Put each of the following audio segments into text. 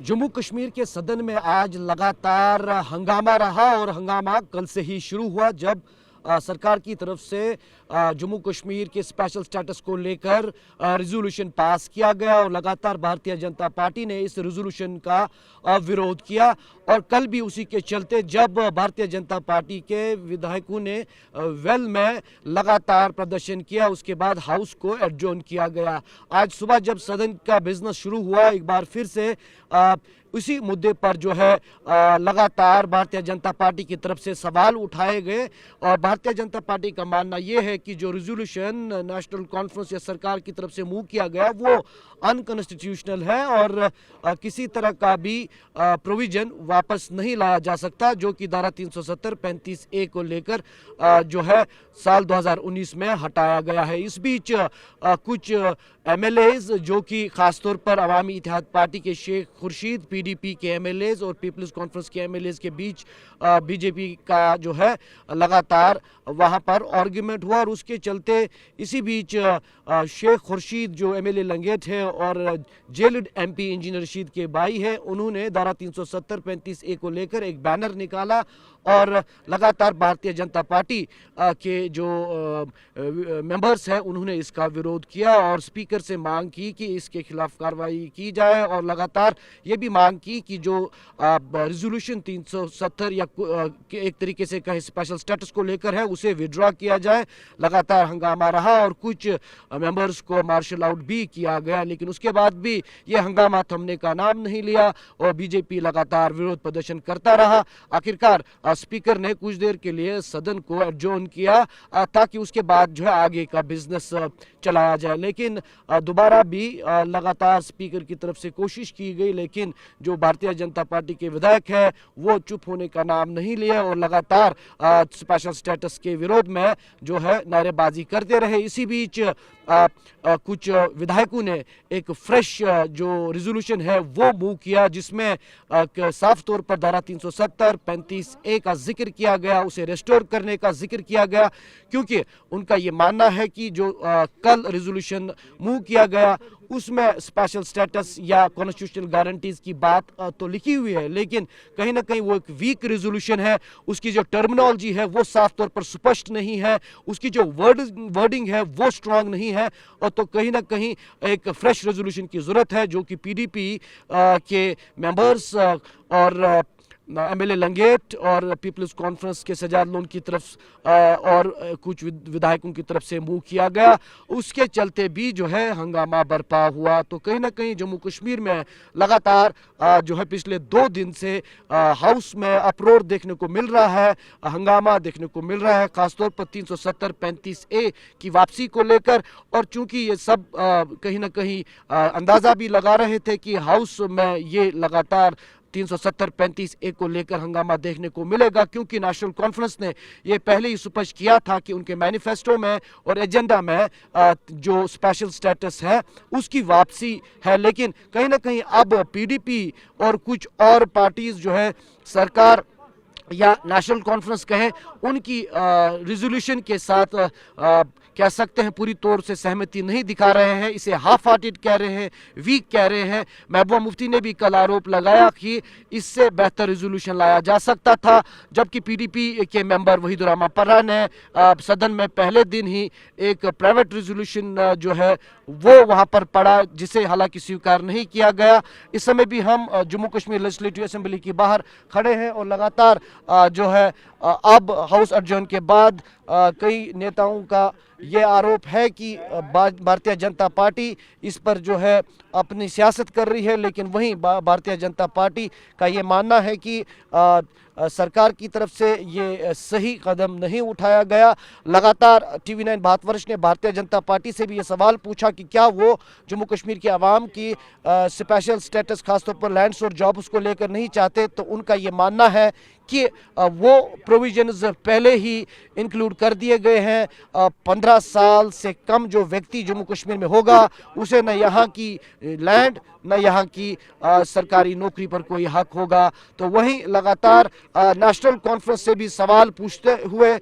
जम्मू कश्मीर के सदन में आज लगातार हंगामा रहा और हंगामा कल से ही शुरू हुआ जब सरकार की तरफ से जम्मू कश्मीर के स्पेशल स्टेटस को लेकर रिजोल्यूशन पास किया गया और लगातार भारतीय जनता पार्टी ने इस रिजोल्यूशन का विरोध किया। और कल भी उसी के चलते जब भारतीय जनता पार्टी के विधायकों ने वेल में लगातार प्रदर्शन किया, उसके बाद हाउस को एडजॉर्न किया गया। आज सुबह जब सदन का बिजनेस शुरू हुआ, एक बार फिर से उसी मुद्दे पर जो है लगातार भारतीय जनता पार्टी की तरफ से सवाल उठाए गए। और भारतीय जनता पार्टी का मानना यह है कि जो रिजोल्यूशन नेशनल कॉन्फ्रेंस या सरकार की तरफ से मूव किया गया वो अनकॉन्स्टिट्यूशनल है और किसी तरह का भी प्रोविजन वापस नहीं लाया जा सकता, जो कि धारा 370 35A को लेकर जो है साल 2019 में हटाया गया है। इस बीच कुछ एमएलएज जो कि खासतौर पर अवामी इत्तेहाद पार्टी के शेख खुर्शीद, पीडीपी के एमएलएज और पीपल्स कॉन्फ्रेंस के एमएलएज के बीच बीजेपी का जो है लगातार वहां पर आर्गुमेंट हुआ और उसके चलते इसी बीच शेख खुर्शीद जो एमएलए लंगेट है और जेलिड एमपी इंजीनियर रशीद के भाई है, उन्होंने धारा 370 35A को लेकर एक बैनर निकाला और लगातार भारतीय जनता पार्टी के जो मेंबर्स हैं उन्होंने इसका विरोध किया और स्पीकर से मांग की कि इसके खिलाफ कार्रवाई की जाए और लगातार ये भी मांग की कि जो रिजोल्यूशन 370 या एक तरीके से कहे स्पेशल स्टेटस को लेकर है उसे विड्रॉ किया जाए। लगातार हंगामा रहा और कुछ मेंबर्स को मार्शल आउट भी किया गया, लेकिन उसके बाद भी ये हंगामा थमने का नाम नहीं लिया और बीजेपी लगातार विरोध प्रदर्शन करता रहा। आखिरकार स्पीकर ने कुछ देर के लिए सदन को एडजॉर्न किया ताकि उसके बाद जो है आगे का बिजनेस चलाया जाए, लेकिन दोबारा भी लगातार स्पीकर की तरफ से कोशिश की गई, लेकिन जो भारतीय जनता पार्टी के विधायक है वो चुप होने का नाम नहीं लिया और लगातार स्पेशल स्टेटस के विरोध में जो है नारेबाजी करते रहे। इसी बीच कुछ विधायकों ने एक फ्रेश जो रिजोल्यूशन है वो मूव किया जिसमें साफ तौर पर धारा 370 35A का जिक्र किया गया, उसे रेस्टोर करने का जिक्र किया गया, क्योंकि उनका ये मानना है कि जो कल रिजोल्यूशन मूव किया गया उसमें स्पेशल स्टेटस या कॉन्स्टिट्यूशनल गारंटीज की बात तो लिखी हुई है, लेकिन कहीं ना कहीं वो एक वीक रिजोल्यूशन है, उसकी जो टर्मिनोलॉजी है वो साफ तौर पर स्पष्ट नहीं है, उसकी जो वर्डिंग है वो स्ट्रांग नहीं है और तो कहीं ना कहीं एक फ्रेश रेजोल्यूशन की जरूरत है जो कि पीडीपी के मेंबर्स और एमएलए लंगेट और पीपल्स कॉन्फ्रेंस के सजाद लोन की तरफ और कुछ विधायकों की तरफ से मूव किया गया। उसके चलते भी जो है हंगामा बरपा हुआ। तो कहीं ना कहीं जम्मू कश्मीर में लगातार जो है पिछले 2 दिन से हाउस में अपरोर देखने को मिल रहा है, हंगामा देखने को मिल रहा है, खासतौर पर 370 35A की वापसी को लेकर। और चूंकि ये सब कहीं ना कहीं अंदाजा भी लगा रहे थे कि हाउस में ये लगातार 370 35A को लेकर हंगामा देखने को मिलेगा, क्योंकि नेशनल कॉन्फ्रेंस ने यह पहले ही स्पष्ट किया था कि उनके मैनिफेस्टो में और एजेंडा में जो स्पेशल स्टेटस है उसकी वापसी है। लेकिन कहीं ना कहीं अब पीडीपी और कुछ और पार्टीज जो है सरकार या नेशनल कॉन्फ्रेंस कहें उनकी रिजोल्यूशन के साथ कह सकते हैं पूरी तौर से सहमति नहीं दिखा रहे हैं, इसे हाफ हार्टेड कह रहे हैं, वीक कह रहे हैं। महबूबा मुफ्ती ने भी कल आरोप लगाया कि इससे बेहतर रिजोल्यूशन लाया जा सकता था, जबकि पीडीपी के मेंबर वहीदुर्रहमान पर्रा ने सदन में पहले दिन ही एक प्राइवेट रिजोल्यूशन जो है वो वहां पर पड़ा, जिसे हालांकि स्वीकार नहीं किया गया। इस समय भी हम जम्मू कश्मीर लेजिस्लेटिव असेंबली के बाहर खड़े हैं और लगातार जो है अब हाउस एडजॉर्न के बाद कई नेताओं का ये आरोप है कि भारतीय जनता पार्टी इस पर जो है अपनी सियासत कर रही है, लेकिन वहीं भारतीय जनता पार्टी का ये मानना है कि सरकार की तरफ से ये सही कदम नहीं उठाया गया। लगातार TV9 भारतवर्ष ने भारतीय जनता पार्टी से भी ये सवाल पूछा कि क्या वो जम्मू कश्मीर के आवाम की स्पेशल स्टेटस खासतौर पर लैंड्स और जॉब्स को लेकर नहीं चाहते, तो उनका ये मानना है कि वो प्रोविजंस पहले ही इंक्लूड कर दिए गए हैं। 15 साल से कम जो व्यक्ति जम्मू कश्मीर में होगा उसे न यहाँ की लैंड न यहाँ की सरकारी नौकरी पर कोई हक होगा। तो वहीं लगातार नेशनल कॉन्फ्रेंस से भी सवाल पूछते हुए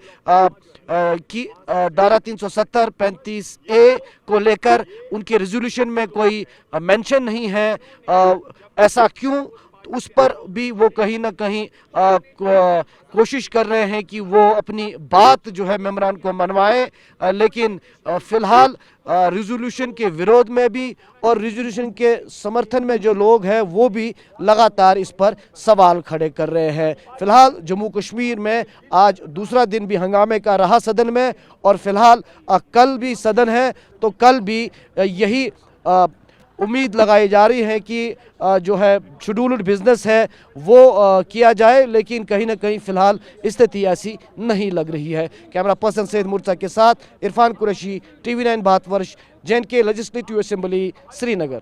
कि धारा 370 35A को लेकर उनके रेजोल्यूशन में कोई मेंशन नहीं है, ऐसा क्यों? उस पर भी वो कहीं ना कहीं कोशिश कर रहे हैं कि वो अपनी बात जो है मेम्बरान को मनवाएं, लेकिन फिलहाल रिजोल्यूशन के विरोध में भी और रिजोल्यूशन के समर्थन में जो लोग हैं वो भी लगातार इस पर सवाल खड़े कर रहे हैं। फिलहाल जम्मू कश्मीर में आज दूसरा दिन भी हंगामे का रहा सदन में, और फिलहाल कल भी सदन है, तो कल भी यही उम्मीद लगाई जा रही है कि जो है शेड्यूल्ड बिजनेस है वो किया जाए, लेकिन कहीं ना कहीं फिलहाल स्थिति ऐसी नहीं लग रही है। कैमरा पर्सन सैयद मुर्तज़ा के साथ Irfan Qureshi, TV9 Bharatvarsh, JNK legislative assembly, Srinagar.